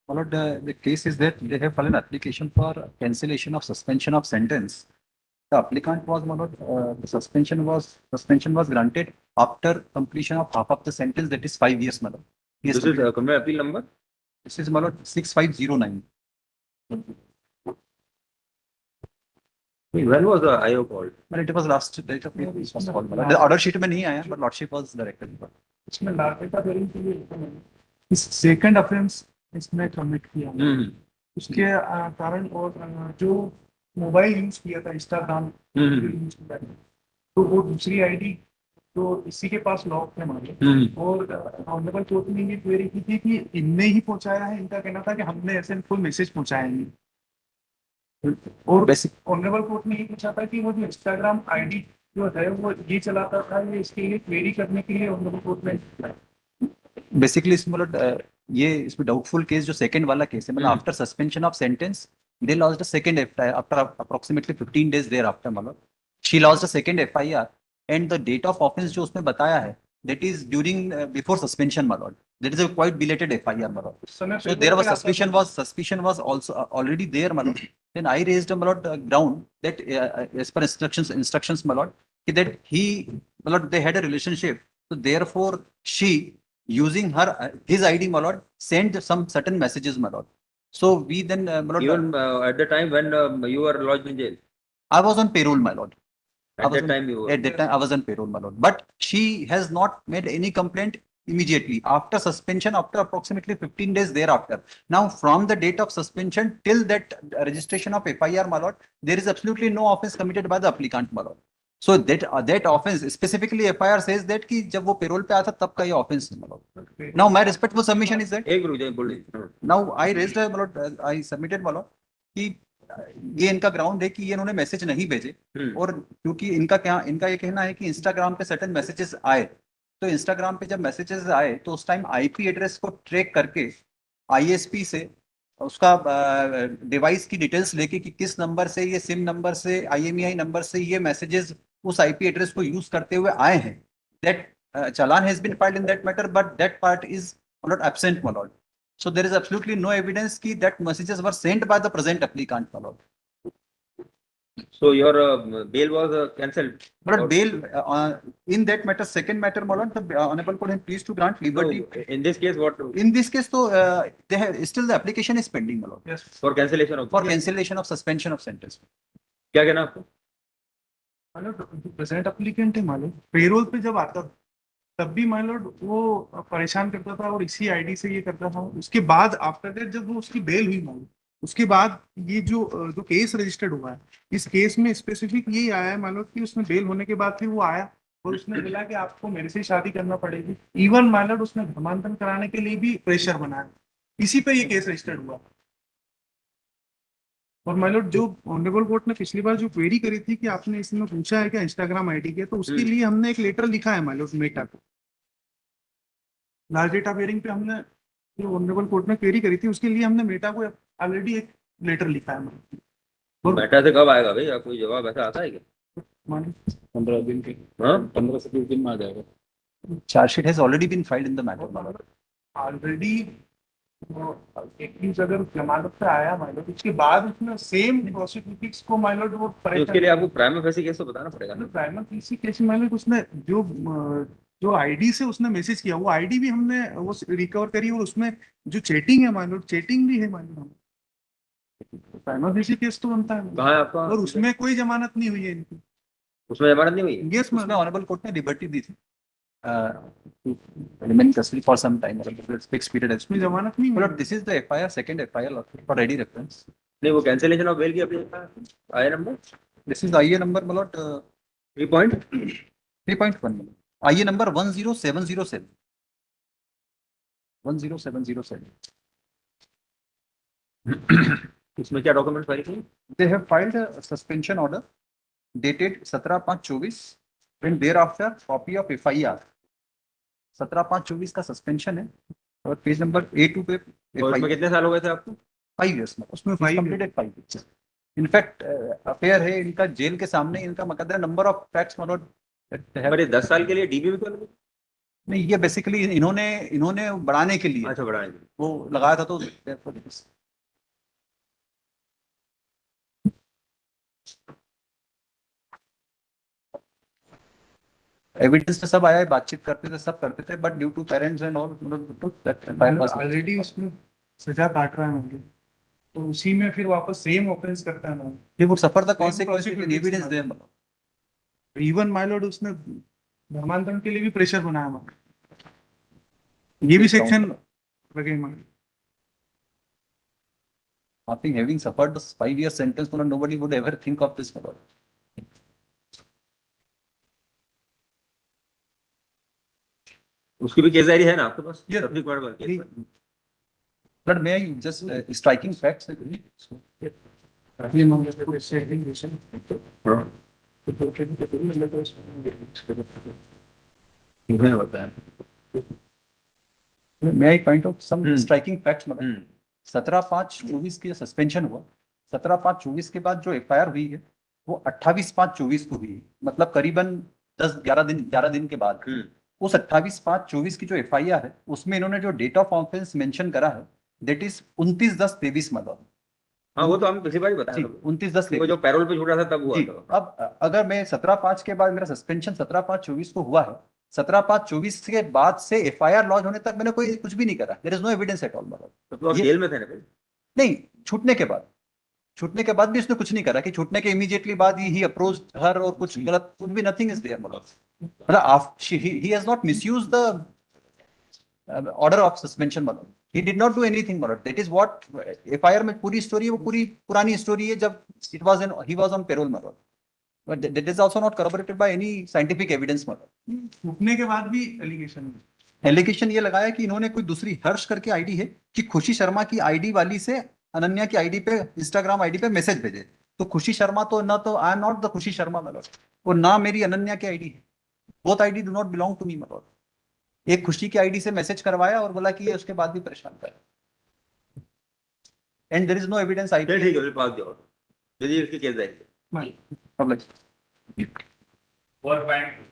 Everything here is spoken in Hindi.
Followed the case is that they have filed an application for cancellation of suspension of sentence. The applicant was the suspension was granted after completion of half of the sentence, that is 5 years. Yes, This is criminal appeal number. this is 6509. When was the IO called? But it was last date of was called. The order sheet में नहीं आया, but lordship was directed. इसमें लास्ट डेटा हेयरिंग के लिए इस सेकंड ऑफेंस इसमें कमिट किया उसके कारण और जो मोबाइल यूज किया था इंस्टाग्राम यूज किया था, तो वो दूसरी आईडी तो इसी के पास लॉक थे हमारे। और ऑनरेबल कोर्ट ने ये क्वेरी की थी कि इनने ही पहुंचाया है। इनका कहना था कि हमने ऐसे कोई मैसेज पहुंचाया नहीं। और ऑनरेबल कोर्ट ने ये पूछा था कि वो जो इंस्टाग्राम आईडी जो है वो ये चलाता था, ये इसके लिए क्वेरी करने के लिए ऑनरेबल कोर्ट ने बेसिकली इसमें ये इसमें डाउटफुल केस जो सेकंड वाला केस है, after suspension of sentence they lodged a second FIR after approximately 15 days thereafter. She lodged a second FIR and the date of offense जो उसमें बताया है, that is during before suspension, my lord. That is a quite belated FIR, my lord. So there was suspicion was also already there, my lord. Then I raised a ground that as per instructions, my lord, that he, my lord, they had a relationship. So therefore she, using his ID, my lord, sent some certain messages, my lord. So we then, even at the time when you were lodged in jail. I was on payroll, my lord. At that time you were. At that time I was on payroll, my lord. But she has not made any complaint immediately after suspension, after approximately 15 days thereafter. Now, from the date of suspension till that registration of FIR, my lord, there is absolutely no offense committed by the applicant, my lord. So that offense specifically FIR says that कि जब वो पेरोल पे आया था तब का ये offense है, मतलब. Now my respectful submission is that. एक रुक बोलिए. Now I raised, मतलब I submitted, मतलब कि ये इनका ग्राउंड है कि ये इन्होंने मैसेज नहीं भेजे, और क्योंकि इनका ये कहना है कि इंस्टाग्राम पे सर्टेन मैसेजेस आए, तो इंस्टाग्राम पे जब मैसेजेस आए तो उस टाइम आईपी एड्रेस को ट्रैक करके आईएसपी से उसका डिवाइस की डिटेल्स लेके कि किस नंबर से, ये सिम नंबर से, आईएमईआई नंबर से ये मैसेजेस उस आईपी एड्रेस को यूज करते हुए आए हैं, that challan has been filed in that matter, but that part is not absent, my lord. So there is absolutely no evidence that messages were sent by the present applicant, my lord. So your bail was cancelled. But bail in that matter, second matter, my lord, the honorable court is pleased to grant liberty. So, in this case, what? In this case, so they have still the application is pending, my lord. Yes. For cancellation of. For cancellation of suspension of sentence. क्या कहना आपको? प्रेजेंट एप्लीकेंट है मालूम, पेरोल पे जब आता तब भी माय लॉर्ड वो परेशान करता था और इसी आईडी से ये करता था। उसके बाद आफ्टर दैट जब वो उसकी बेल हुई मालूम, उसके बाद ये जो केस रजिस्टर्ड हुआ है, इस केस में स्पेसिफिक ये आया है मालूम कि उसमें बेल होने के बाद फिर वो आया और उसने बोला कि आपको मेरे से शादी करना पड़ेगी। इवन माय लॉर्ड उसने धर्मांतरण कराने के लिए भी प्रेशर बनाया, इसी पे ये केस रजिस्टर्ड हुआ। और माय लॉर्ड जो ऑनरेबल कोर्ट ने पिछली बार जो क्वेरी करी थी कि आपने इसमें पूछा है क्या इंस्टाग्राम आईडी के, तो उसके लिए हमने एक लेटर लिखा है माय लॉर्ड मेटा को। लार्ज डेटा बेयरिंग पे हमने जो ऑनरेबल कोर्ट ने क्वेरी करी थी उसके लिए हमने मेटा को ऑलरेडी एक लेटर लिखा है। और मेटा से कब आएगा भैया, कोई जवाब ऐसा आता है क्या? 15 दिन के, 15 से 20 दिन में आ जाएगा। Chargesheet has already been filed in the matter, already अगर जमानत पे आया माय लॉर्ड, उसके बाद उसने सेम प्रोसिक्यूटिव्स को माय लॉर्ड वो उसके लिए आपको प्राइमा फेसी केस तो बताना पड़ेगा ना। Prima facie case my Lord उसने जो आईडी से उसने मैसेज किया वो आईडी भी हमने वो रिकवर करी और उसमें जो चैटिंग है माय लॉर्ड, चैटिंग भी है my Lord. Prima facie case तो बनता है। कहाँ है आपका? और उसमें कोई जमानत नहीं हुई है इनकी। उसमें जमानत नहीं हुई? यस, उसमें ऑनरेबल कोर्ट ने लिबर्टी दी थी remain custody for some time, fixed period. इसमें जमानत नहीं हुई। This is the FIR, second FIR for ready reference. नहीं, वो cancellation of bail की अपनी IA number? This is the IA number, my lord. 3.1. IA number 10707. 10707. इसमें क्या डॉक्यूमेंट फाइल किए? They have filed a suspension order dated 17/5/24 and thereafter copy of FIR. 17/5/24 का सस्पेंशन है और पेज नंबर A2 पे। और इसमें कितने साल हो गए थे आपको? 5 years में। उसमें 5 years। इनफैक्ट अफेयर है इनका जेल के सामने, इनका मकदमा नंबर ऑफ फैक्ट्स, मतलब 10 साल के लिए डीबी में क्यों लगे? नहीं, ये बेसिकली इन्होंने इन्होंने बढ़ाने के लिए अच्छा बढ़ाएं। वो लगाया था, तो एविडेंस पे सब आया है, बातचीत करते थे, सब करते थे, but due to parents and all bypass. Already उसमें सजा काट रहा है मुझे, तो उसी में फिर वापस सेम ऑफेंस करता है ना। फिर वो suffer the Same consequences, evidence they. Even my Lord उसने धर्मांतरण के लिए भी प्रेशर बनाया ये भी सेक्शन लगे मगर I think having suffered this 5-year sentence, nobody would ever think of this. उसकी भी केस डायरी है ना आपके पास? Yes. सब्सिक्वेंट वाला केस में? But may I just striking facts? अगले मामले पे कोई setting relation May I point out some Hmm. striking facts? मतलब 17/5/24 की सस्पेंशन हुआ, 17/5/24 के बाद जो एफआईआर हुई है वो 28/5/24 को हुई है, मतलब करीबन 11 दिन के बाद। उस 28/5/24 की जो एफआईआर है उसमें इन्होंने जो डेट ऑफ ऑफेंस मेंशन करा है, दैट इज 29/10/23 मतलब। हाँ वो तो हम पिछली बार ही बताया था। 29/10 वो जो पैरोल पे छूटा था तब हुआ जी। था। अब अगर मैं 17/5 के बाद मेरा सस्पेंशन 17/5/24 को हुआ है, 17/5/24 के बाद से एफआईआर लॉन्च होने तक मैंने कोई कुछ भी नहीं करा, there is no evidence at all. मतलब तो आप ये- जेल में थे ना फिर? नहीं, छूटने के बाद भी उसने कुछ नहीं करा कि छूटने के इमीडिएटली बाद ही अप्रोच हर और कुछ गलत, कुछ भी नथिंग इज देयर। मतलब he has not misuse the order of suspension. मतलब he did not do anything about it. That is what FIR में पूरी स्टोरी है, वो पूरी पुरानी स्टोरी है जब he was on parole। मतलब but that is also not corroborated by any scientific evidence। मतलब छूटने के बाद भी एलिगेशन एलिगेशन ये लगाया कि इन्होंने कोई दूसरी हर्ष करके आईडी है कि खुशी शर्मा की आईडी वाली से अनन्या की आईडी पे, इंस्टाग्राम आईडी पे मैसेज भेजे। तो खुशी शर्मा तो ना, तो आई एम नॉट द खुशी शर्मा मतलब, और ना मेरी अनन्या की आईडी है। Both ID do not belong to me. मतलब एक खुशी की आईडी से मैसेज करवाया और बोला कि ये उसके बाद भी परेशान कर, and there is no evidence I चलिए ठीक है, मेरे पास जाओ। चलिए इसकी केस डायरी। पब्लिक और बैंक